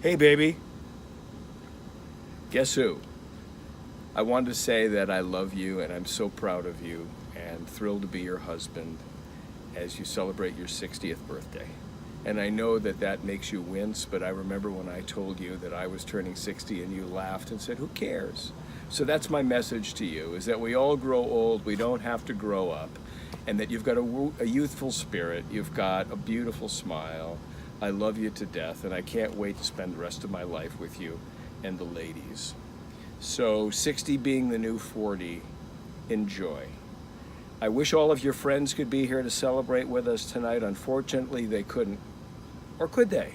Hey, baby. Guess who? I wanted to say that I love you and I'm so proud of you and thrilled to be your husband as you celebrate your 60th birthday. And I know that that makes you wince, but I remember when I told you that I was turning 60 and you laughed and said, "Who cares?" So that's my message to you, is that we all grow old, we don't have to grow up, and that you've got a youthful spirit, you've got a beautiful smile. I love you to death, and I can't wait to spend the rest of my life with you and the ladies. So 60 being the new 40, enjoy. I wish all of your friends could be here to celebrate with us tonight. Unfortunately, they couldn't. Or could they?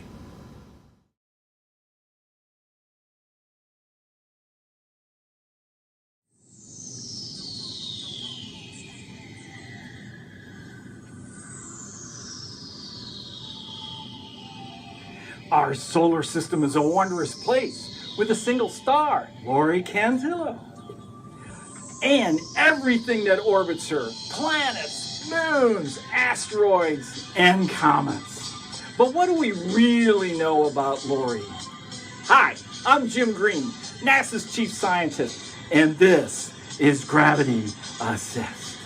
Our solar system is a wondrous place with a single star, Laurie Cantillo. And everything that orbits her, planets, moons, asteroids, and comets. But what do we really know about Laurie? Hi, I'm Jim Green, NASA's chief scientist, and this is Gravity Assist.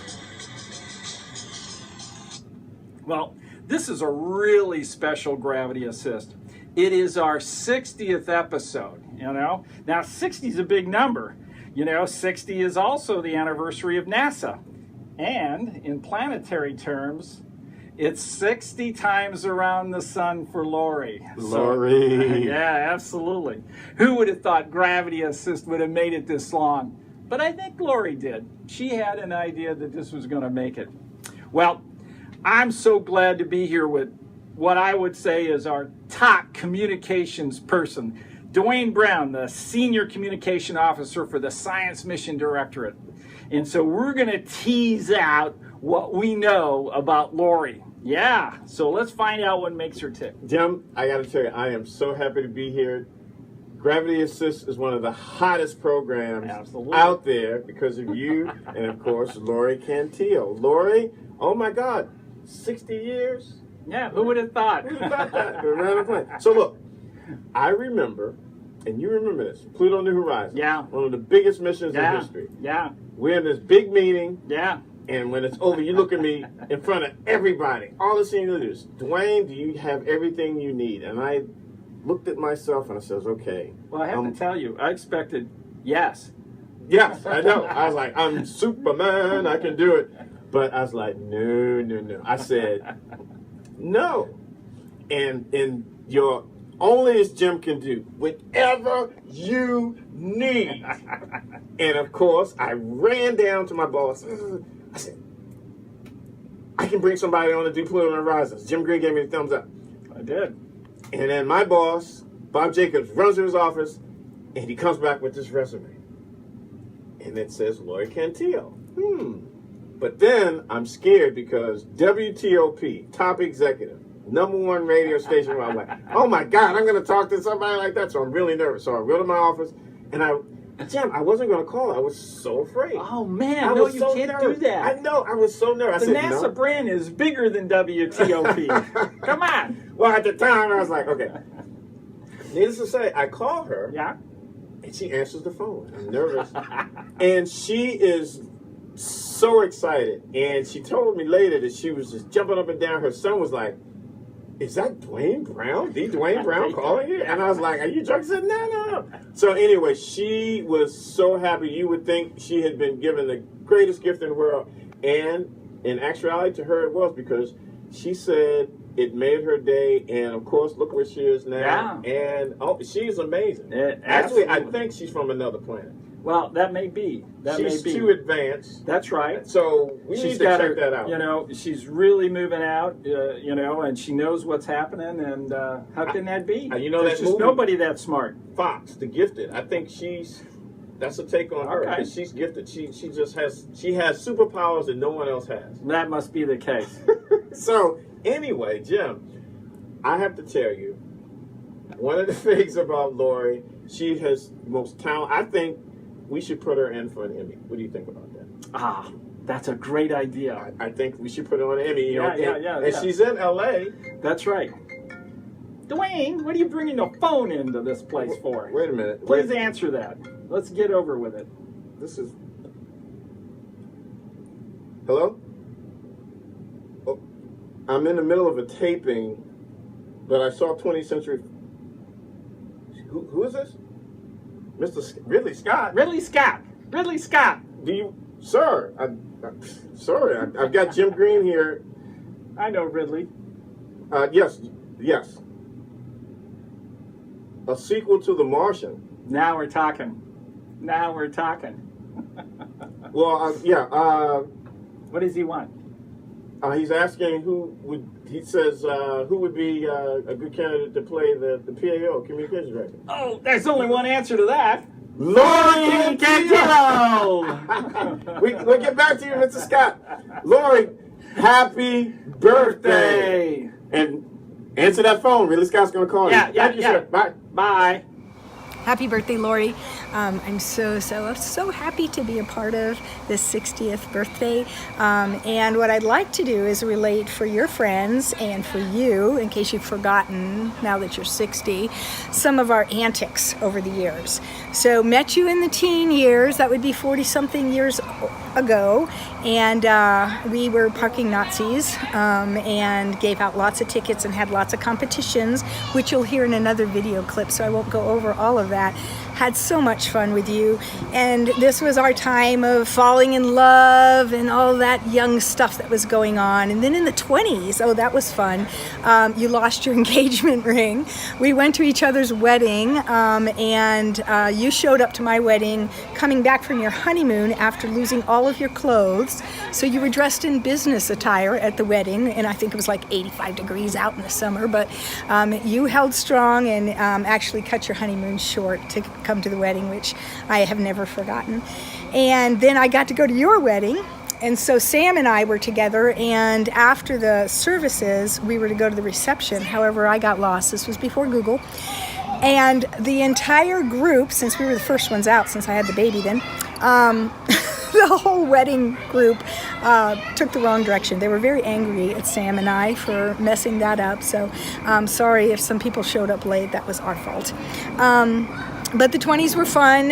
Well, this is a really special Gravity Assist. It is our 60th episode, Now, 60 is a big number. 60 is also the anniversary of NASA. And in planetary terms, it's 60 times around the sun for Laurie. Laurie. Yeah, absolutely. Who would have thought Gravity Assist would have made it this long? But I think Laurie did. She had an idea that this was going to make it. Well, I'm so glad to be here with what I would say is our top communications person, Dwayne Brown, the Senior Communication Officer for the Science Mission Directorate. And so we're going to tease out what we know about Laurie. Yeah, so let's find out what makes her tick. Jim, I got to tell you, I am so happy to be here. Gravity Assist is one of the hottest programs out there because of you and, of course, Laurie Cantillo. Laurie, oh my God, 60 years? Yeah, who would have thought? Who would have thought that? Around the planet. So look, I remember, and you remember this, Pluto New Horizons. Yeah. One of the biggest missions in history. Yeah. We're in this big meeting. Yeah. And when it's over, you look at me in front of everybody, all the senior leaders. Dwayne, do you have everything you need? And I looked at myself and I says, okay. Well, I have to tell you, I expected yes. Yes, I know. I was like, I'm Superman, I can do it. But I was like, no. I said, no. And your only as Jim can do, whatever you need. And of course, I ran down to my boss. I said, I can bring somebody on to do Pluto and Horizons. Jim Green gave me the thumbs up. I did. And then my boss, Bob Jacobs, runs to his office, and he comes back with this resume. And it says Laurie Cantillo. But then I'm scared because WTOP, top executive, #1 radio station, where I'm like, oh my God, I'm going to talk to somebody like that. So I'm really nervous. So I go to my office, and Jim, I wasn't going to call her. I was so afraid. Oh, man. No, you can't do that. I know. I was so nervous. The NASA brand is bigger than WTOP. Come on. Well, at the time, I was like, okay. Needless to say, I call her. Yeah. And she answers the phone. I'm nervous. And she is so excited. And she told me later that she was just jumping up and down. Her son was like, is that Dwayne Brown? The Dwayne Brown calling you? And I was like, are you joking? She said, no. So anyway, she was so happy. You would think she had been given the greatest gift in the world. And in actuality, to her it was, because she said it made her day. And of course, look where she is now. Yeah. And she's amazing. Absolutely. Actually, I think she's from another planet. Well, that may be. She's too advanced. That's right. So we need to check that out. She's really moving out, and she knows what's happening. And how can that be? There's just nobody that smart. Fox, The Gifted. I think that's a take on her. Okay. She's gifted. She has superpowers that no one else has. That must be the case. So anyway, Jim, I have to tell you, one of the things about Laurie, she has most talent. I think we should put her in for an Emmy. What do you think about that? That's a great idea. I think we should put her on an Emmy. Yeah. And she's in L.A. That's right. Dwayne, what are you bringing the phone into this place for? Wait a minute. Please answer that. Let's get over with it. This is. Hello? Oh, I'm in the middle of a taping, but I saw 20th Century. Who is this? Mr. Ridley Scott. Ridley Scott. Ridley Scott. Do you, sir? Sorry, I've got Jim Green here. I know Ridley. Yes. A sequel to The Martian. Now we're talking. Now we're talking. Well, yeah. What does he want? He's asking who would. He says who would be a good candidate to play the PAO, Communications Director. Oh, there's only one answer to that. Laurie Cantillo! We'll get back to you, Mr. Scott. Laurie, happy birthday! And answer that phone. Ridley Scott's going to call you. Thank you, sir. Bye. Bye. Happy birthday, Laurie. I'm so happy to be a part of this 60th birthday. And what I'd like to do is relate for your friends and for you, in case you've forgotten now that you're 60, some of our antics over the years. So met you in the teen years, that would be 40-something years ago, and we were parking Nazis and gave out lots of tickets and had lots of competitions, which you'll hear in another video clip, so I won't go over all of that. Had so much fun with you, and this was our time of falling in love and all that young stuff that was going on. And then in the 20s, oh, that was fun, you lost your engagement ring. We went to each other's wedding, and you showed up to my wedding coming back from your honeymoon after losing all of your clothes. So you were dressed in business attire at the wedding, and I think it was like 85 degrees out in the summer, but you held strong and actually cut your honeymoon short to come to the wedding, which I have never forgotten. And then I got to go to your wedding, and so Sam and I were together, and after the services we were to go to the reception. However, I got lost. This was before Google, and the entire group, since we were the first ones out since I had the baby then, the whole wedding group took the wrong direction. They were very angry at Sam and I for messing that up, so I'm sorry if some people showed up late. That was our fault. But the 20s were fun.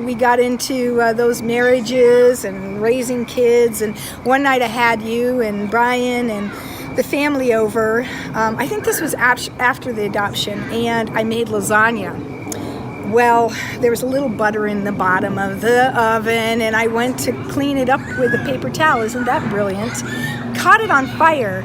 We got into those marriages and raising kids, and one night I had you and Brian and the family over. I think this was after the adoption, and I made lasagna. Well, there was a little butter in the bottom of the oven, and I went to clean it up with a paper towel. Isn't that brilliant? Caught it on fire,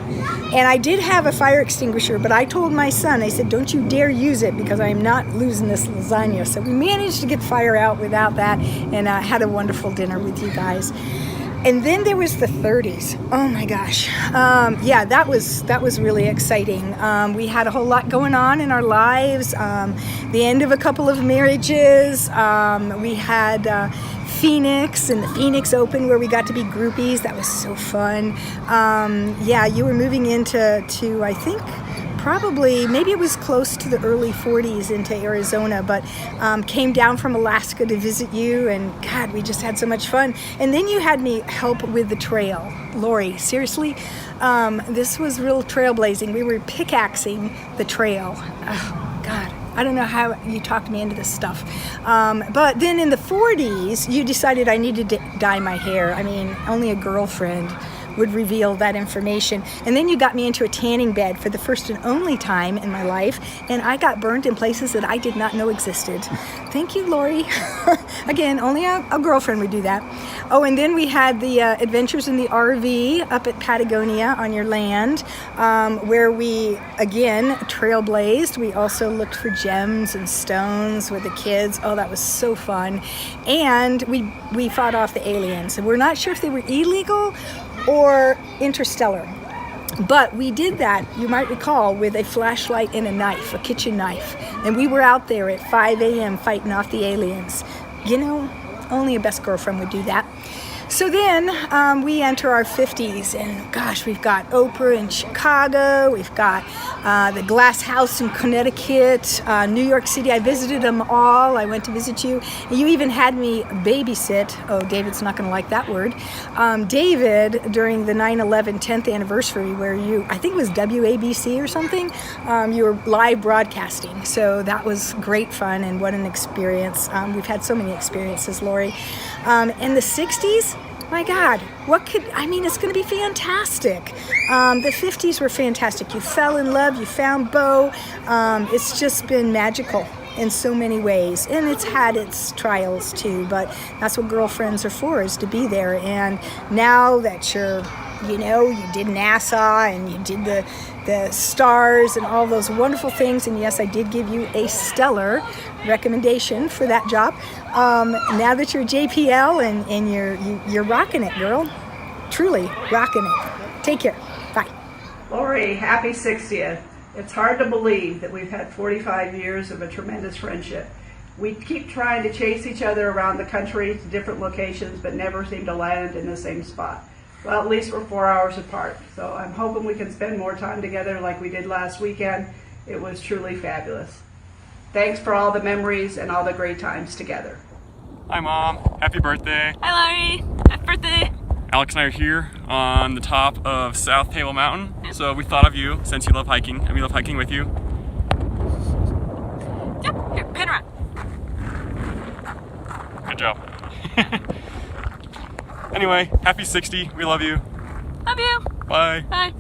and I did have a fire extinguisher, but I told my son, I said, don't you dare use it because I am not losing this lasagna. So we managed to get fire out without that, and had a wonderful dinner with you guys. And then there was the 30s. Oh my gosh. Yeah, that was really exciting. We had a whole lot going on in our lives. The end of a couple of marriages. We had Phoenix and the Phoenix Open where we got to be groupies. That was so fun. Yeah, you were moving into I think probably, maybe it was close to the early 40s into Arizona, but came down from Alaska to visit you, and God, we just had so much fun. And then you had me help with the trail. Laurie, seriously, this was real trailblazing. We were pickaxing the trail. Oh, God. I don't know how you talked me into this stuff. But then in the 40s, you decided I needed to dye my hair. I mean, only a girlfriend would reveal that information. And then you got me into a tanning bed for the first and only time in my life, and I got burned in places that I did not know existed. Thank you, Laurie. Again, only a girlfriend would do that. Oh, and then we had the adventures in the RV up at Patagonia on your land, where we, again, trailblazed. We also looked for gems and stones with the kids. Oh, that was so fun. And we fought off the aliens. And we're not sure if they were illegal or interstellar. But we did that, you might recall, with a flashlight and a knife, a kitchen knife. And we were out there at 5 a.m. fighting off the aliens. You know, only a best girlfriend would do that. So then we enter our 50s, and gosh, we've got Oprah in Chicago, we've got the Glass House in Connecticut, New York City. I visited them all. I went to visit you. You even had me babysit. Oh, David's not going to like that word. David, during the 9/11 10th anniversary, where you, I think it was WABC or something, you were live broadcasting. So that was great fun, and what an experience. We've had so many experiences, Laurie. In the 60s, my God, it's going to be fantastic. The 50s were fantastic. You fell in love, you found Bo. It's just been magical in so many ways. And it's had its trials too, but that's what girlfriends are for, is to be there. And now that you did NASA and you did the stars and all those wonderful things, and yes, I did give you a stellar recommendation for that job. Now that you're JPL and you're rocking it, girl. Truly rocking it. Take care. Bye. Laurie, happy 60th. It's hard to believe that we've had 45 years of a tremendous friendship. We keep trying to chase each other around the country to different locations, but never seem to land in the same spot. Well, at least we're 4 hours apart, so I'm hoping we can spend more time together like we did last weekend. It was truly fabulous. Thanks for all the memories and all the great times together. Hi Mom, happy birthday. Hi Laurie, happy birthday. Alex and I are here on the top of South Table Mountain, so we thought of you since you love hiking, and we love hiking with you. Yep, here, pin around. Good job. Anyway, happy 60, we love you. Love you. Bye. Bye.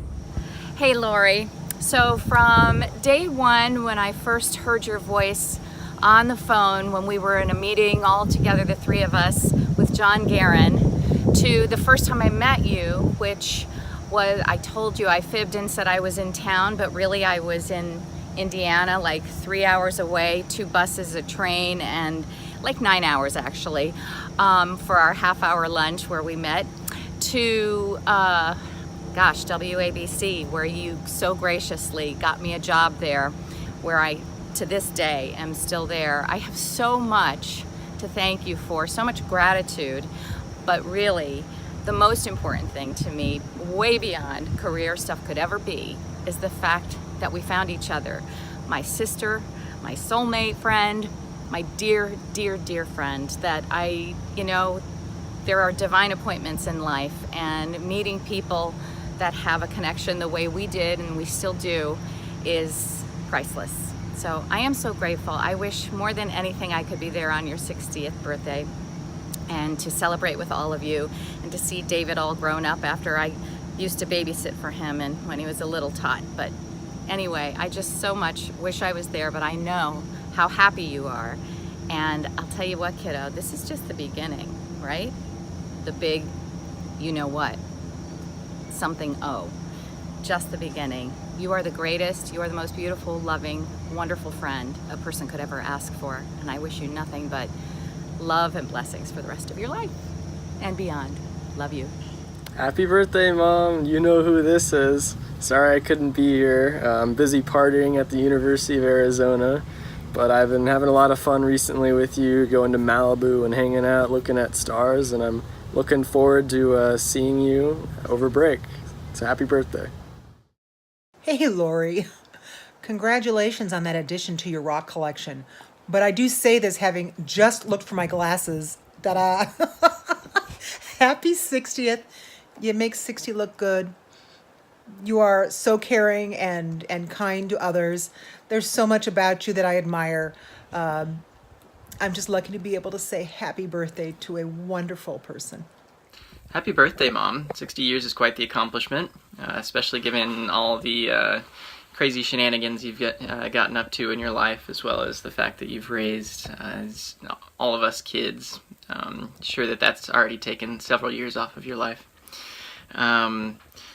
Hey Laurie, so from day one when I first heard your voice on the phone when we were in a meeting all together, the three of us, with John Guerin, to the first time I met you, which was, I told you, I fibbed and said I was in town, but really I was in Indiana, like 3 hours away, 2 buses, a train, and like 9 hours actually, for our half-hour lunch where we met, to WABC, where you so graciously got me a job there, where I, to this day, am still there. I have so much to thank you for, so much gratitude, but really, the most important thing to me, way beyond career stuff could ever be, is the fact that we found each other. My sister, my soulmate friend, my dear, dear, dear friend, that there are divine appointments in life, and meeting people that have a connection the way we did and we still do is priceless. So I am so grateful. I wish more than anything I could be there on your 60th birthday and to celebrate with all of you, and to see David all grown up after I used to babysit for him and when he was a little tot. But anyway, I just so much wish I was there, but I know how happy you are. And I'll tell you what, kiddo, this is just the beginning, right? The big, you know what, something just the beginning. You are the greatest, you are the most beautiful, loving, wonderful friend a person could ever ask for. And I wish you nothing but love and blessings for the rest of your life and beyond. Love you. Happy birthday, Mom. You know who this is. Sorry I couldn't be here. I'm busy partying at the University of Arizona, but I've been having a lot of fun recently with you, going to Malibu and hanging out, looking at stars, and I'm looking forward to seeing you over break. So happy birthday. Hey, Laurie. Congratulations on that addition to your rock collection. But I do say this having just looked for my glasses. Ta-da! Happy 60th. You make 60 look good. You are so caring and kind to others. There's so much about you that I admire. I'm just lucky to be able to say happy birthday to a wonderful person. Happy birthday, Mom. 60 years is quite the accomplishment, especially given all the crazy shenanigans you've gotten up to in your life, as well as the fact that you've raised all of us kids. Sure that's already taken several years off of your life.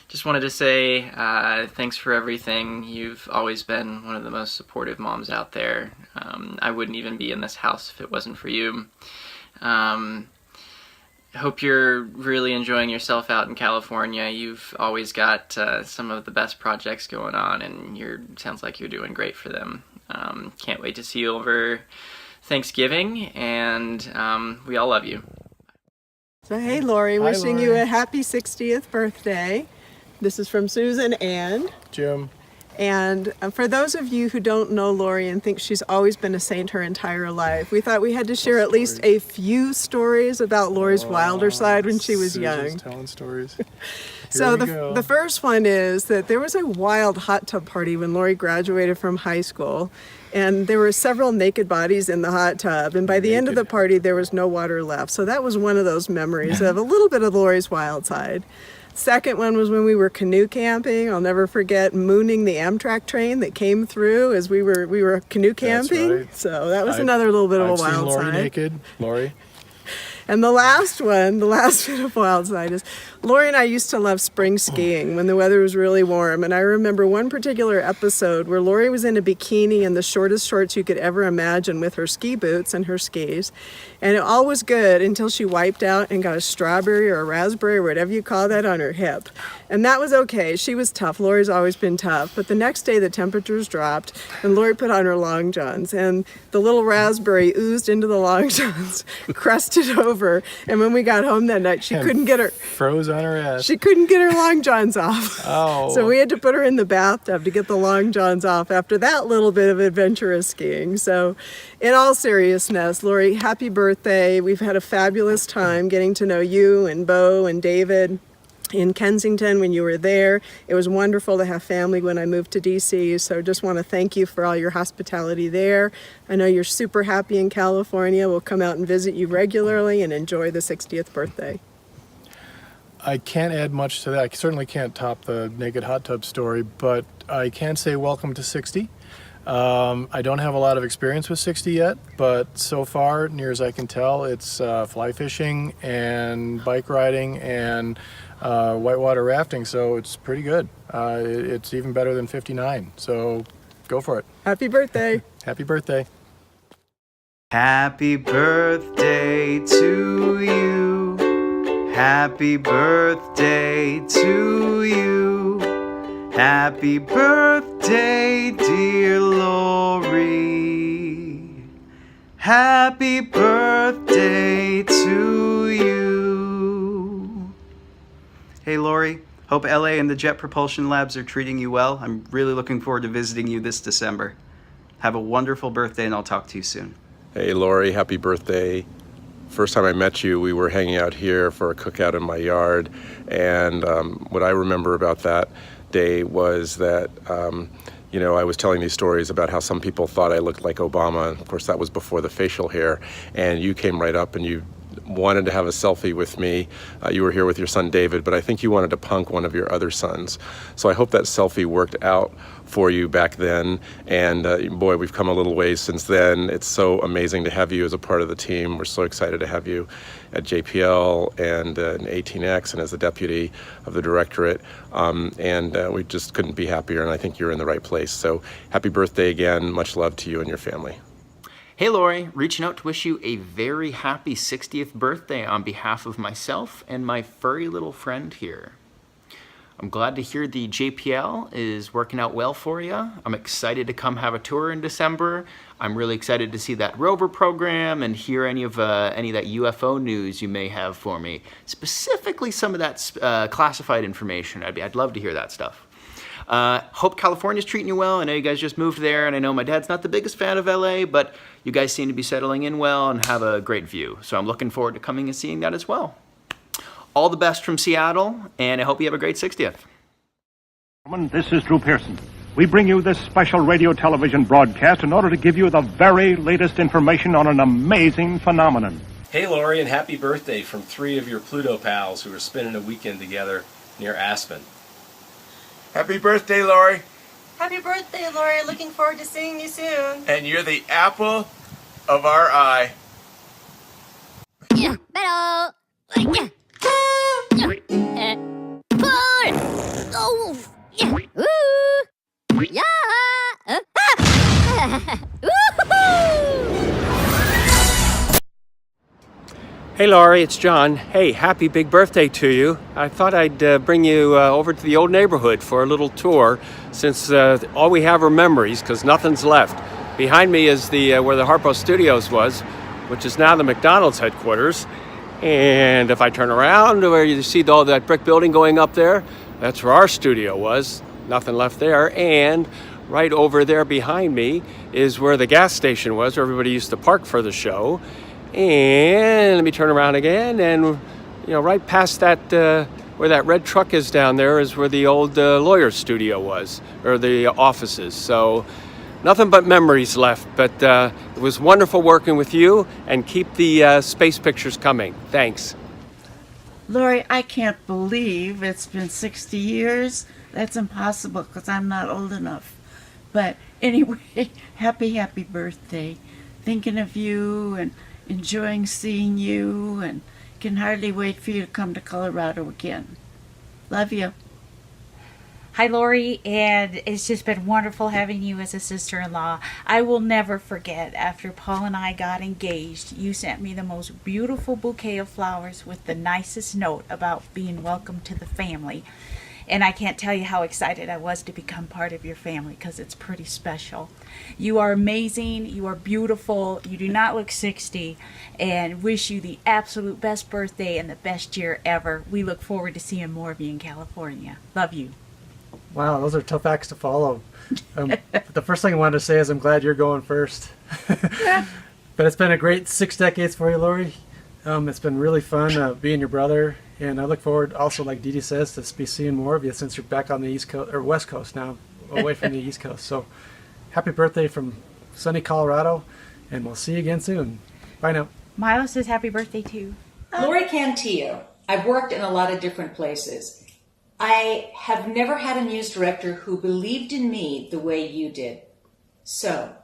Just wanted to say thanks for everything. You've always been one of the most supportive moms out there. I wouldn't even be in this house if it wasn't for you. Hope you're really enjoying yourself out in California. You've always got some of the best projects going on, and sounds like you're doing great for them. Can't wait to see you over Thanksgiving, and we all love you. So hey Laurie, Hi, wishing you Laurie. a happy 60th birthday. This is from Susan and Jim. And for those of you who don't know Laurie and think she's always been a saint her entire life, we thought we had to share at least a few stories about Laurie's wilder side when she was Susan's young. telling stories. So we go. the first one is that there was a wild hot tub party when Laurie graduated from high school, and there were several naked bodies in the hot tub, and by the end of the party there was no water left. So that was one of those memories of a little bit of Laurie's wild side. Second one was when we were canoe camping. I'll never forget mooning the Amtrak train that came through as we were canoe camping. Right. So that was another little bit of a wild I've seen Laurie side. naked. Laurie. And the last one, the last bit of wild side is Laurie and I used to love spring skiing when the weather was really warm. And I remember one particular episode where Laurie was in a bikini and the shortest shorts you could ever imagine with her ski boots and her skis. And it all was good until she wiped out and got a strawberry or a raspberry or whatever you call that on her hip. And that was okay. She was tough. Laurie's always been tough. But the next day the temperatures dropped and Laurie put on her long johns and the little raspberry oozed into the long johns, crusted over. And when we got home that night, she couldn't get her froze on her ass. She couldn't get her long johns off. Oh. So we had to put her in the bathtub to get the long johns off after that little bit of adventurous skiing. So in all seriousness, Laurie, happy birthday. We've had a fabulous time getting to know you and Bo and David in Kensington when you were there. It was wonderful to have family when I moved to DC, so just want to thank you for all your hospitality there. I know you're super happy in California. We'll come out and visit you regularly and enjoy the 60th birthday. I can't add much to that. I certainly can't top the naked hot tub story, but I can say welcome to 60. I don't have a lot of experience with 60 yet, but so far, near as I can tell, it's fly fishing and bike riding and whitewater rafting, so it's pretty good. It's even better than 59, so go for it. Happy birthday. Happy birthday. Happy birthday to you. Happy birthday to you. Happy birthday, dear Laurie. Happy birthday to you. Hey Laurie, hope LA and the Jet Propulsion Labs are treating you well. I'm really looking forward to visiting you this December. Have a wonderful birthday and I'll talk to you soon. Hey Laurie, happy birthday. First time I met you, we were hanging out here for a cookout in my yard, and what I remember about that day was that I was telling these stories about how some people thought I looked like Obama. Of course, that was before the facial hair, and you came right up and you wanted to have a selfie with me. You were here with your son David, but I think you wanted to punk one of your other sons. So I hope that selfie worked out for you back then, and boy, we've come a little ways since then. It's so amazing to have you as a part of the team. We're so excited to have you at JPL and in 18X and as the deputy of the directorate, and we just couldn't be happier, and I think you're in the right place. So happy birthday again. Much love to you and your family. Hey Laurie, reaching out to wish you a very happy 60th birthday on behalf of myself and my furry little friend here. I'm glad to hear the JPL is working out well for you. I'm excited to come have a tour in December. I'm really excited to see that rover program and hear any of that UFO news you may have for me. Specifically some of that classified information. I'd love to hear that stuff. Hope California's treating you well. I know you guys just moved there, and I know my dad's not the biggest fan of LA, but you guys seem to be settling in well and have a great view. So I'm looking forward to coming and seeing that as well. All the best from Seattle, and I hope you have a great 60th. This is Drew Pearson. We bring you this special radio television broadcast in order to give you the very latest information on an amazing phenomenon. Hey Laurie, and happy birthday from 3 of your Pluto pals who are spending a weekend together near Aspen. Happy birthday, Laurie. Happy birthday, Laurie. Looking forward to seeing you soon. And you're the apple of our eye. Yeah, pero. Yeah. Oh, yeah. Woo. Yeah. Hey Laurie, it's John. Hey, happy big birthday to you. I thought I'd bring you over to the old neighborhood for a little tour, since all we have are memories, because nothing's left. Behind me is where the Harpo Studios was, which is now the McDonald's headquarters. And if I turn around where you see all that brick building going up there, that's where our studio was. Nothing left there. And right over there behind me is where the gas station was, where everybody used to park for the show. And let me turn around again, and right past that, where that red truck is down there, is where the old lawyer studio was, or the offices. So nothing but memories left, but it was wonderful working with you, and keep the space pictures coming. Thanks. Laurie, I can't believe it's been 60 years. That's impossible because I'm not old enough. But anyway, happy birthday. Thinking of you and enjoying seeing you, and can hardly wait for you to come to Colorado again. Love you. Hi, Laurie, and it's just been wonderful having you as a sister-in-law. I will never forget, after Paul and I got engaged, you sent me the most beautiful bouquet of flowers with the nicest note about being welcome to the family. And I can't tell you how excited I was to become part of your family, because it's pretty special. You are amazing, you are beautiful, you do not look 60, and wish you the absolute best birthday and the best year ever. We look forward to seeing more of you in California. Love you. Wow, those are tough acts to follow. The first thing I wanted to say is I'm glad you're going first. But it's been a great 6 decades for you, Laurie. It's been really fun being your brother, and I look forward also, like Dee Dee says, to be seeing more of you since you're back on the East Coast, or West Coast now, away from the East Coast. So happy birthday from sunny Colorado, and we'll see you again soon. Bye now. Milo says happy birthday too. Laurie Cantillo. I've worked in a lot of different places. I have never had a news director who believed in me the way you did. So,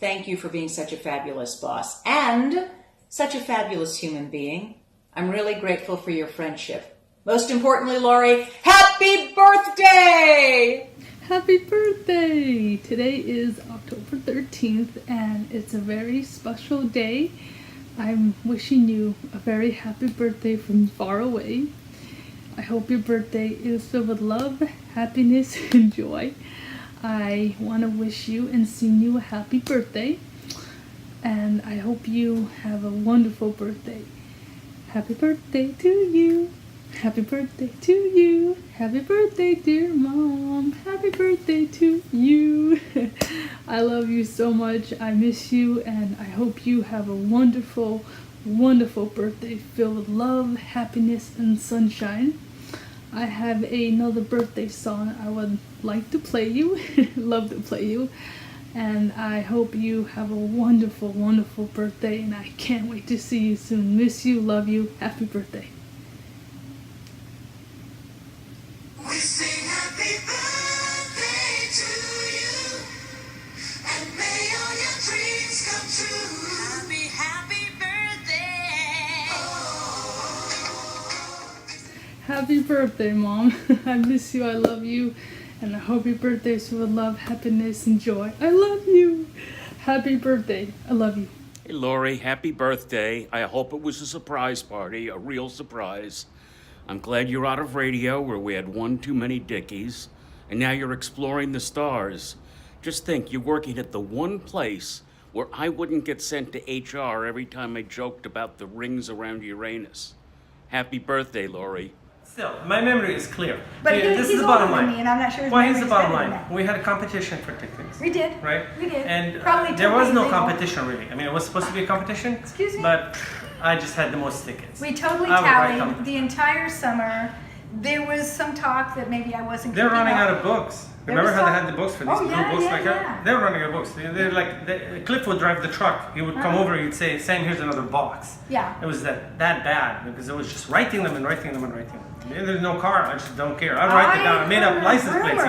thank you for being such a fabulous boss and such a fabulous human being. I'm really grateful for your friendship. Most importantly, Laurie, happy birthday! Happy birthday! Today is October 13th, and it's a very special day. I'm wishing you a very happy birthday from far away. I hope your birthday is filled with love, happiness, and joy. I want to wish you and sing you a happy birthday, and I hope you have a wonderful birthday. Happy birthday to you. Happy birthday to you. Happy birthday, dear Mom. Happy birthday to you. I love you so much. I miss you, and I hope you have a wonderful, wonderful birthday filled with love, happiness, and sunshine. I have another birthday song I would like to play you. Love to play you. And I hope you have a wonderful, wonderful birthday, and I can't wait to see you soon. Miss you, love you, happy birthday. We sing happy birthday to you, and may all your dreams come true. Happy birthday. Happy birthday, Mom. I miss you, I love you, and I hope your birthday is full of love, happiness, and joy. I love you. Happy birthday. I love you. Hey, Laurie, happy birthday. I hope it was a surprise party, a real surprise. I'm glad you're out of radio, where we had one too many Dickies, and now you're exploring the stars. Just think, you're working at the one place where I wouldn't get sent to HR every time I joked about the rings around Uranus. Happy birthday, Laurie. Still, my memory is clear. But This he's is the bottom older than line. me, and I'm not sure his Well, here's the memory's bottom better than line. that. We had a competition for tickets. We did. Right? We did. And Probably there was no totally legal. competition, really. I mean, it was supposed to be a competition. Excuse me? But I just had the most tickets. We totally I would write tallied them. the entire summer. There was some talk that maybe I wasn't. They're keeping running up. out of books. There Remember was how they talk- had the books for these Oh, blue yeah, books? yeah, like yeah. They're running out of books. They're like, Cliff would drive the truck. He would come Uh-huh. over. He'd say, "Sam, here's another box." Yeah. It was that bad because it was just writing them and writing them and writing them. There's no car. I just don't care. I'll write it down. I made up license plates.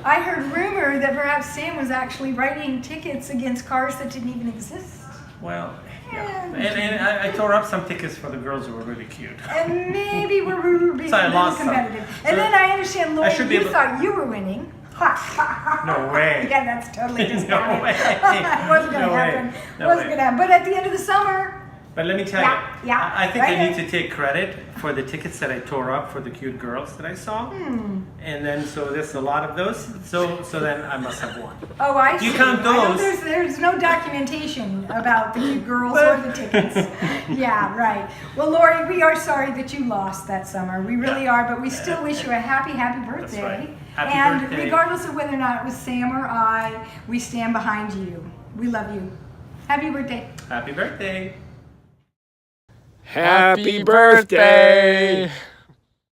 I heard rumor that perhaps Sam was actually writing tickets against cars that didn't even exist. Well, yeah. And I tore up some tickets for the girls who were really cute. And maybe we were being So I a little lost some. competitive. So And then I understand, I Laurie, should be you able- thought you were winning. No way. Yeah, that's totally discounted. way. It wasn't going to No way. happen. No Wasn't way. going to happen. But at the end of the summer, But let me tell Yeah, you, yeah, I think right I here. need to take credit for the tickets that I tore up for the cute girls that I saw. And then, so there's a lot of those. So then I must have won. Oh, I see. You count I know those. there's no documentation about the cute girls or the tickets. Yeah, right. Well, Laurie, we are sorry that you lost that summer. We really are, but we still wish you a happy birthday. right. Happy and birthday. regardless of whether or not it was Sam or I, we stand behind you. We love you. Happy birthday. Happy birthday. Happy birthday!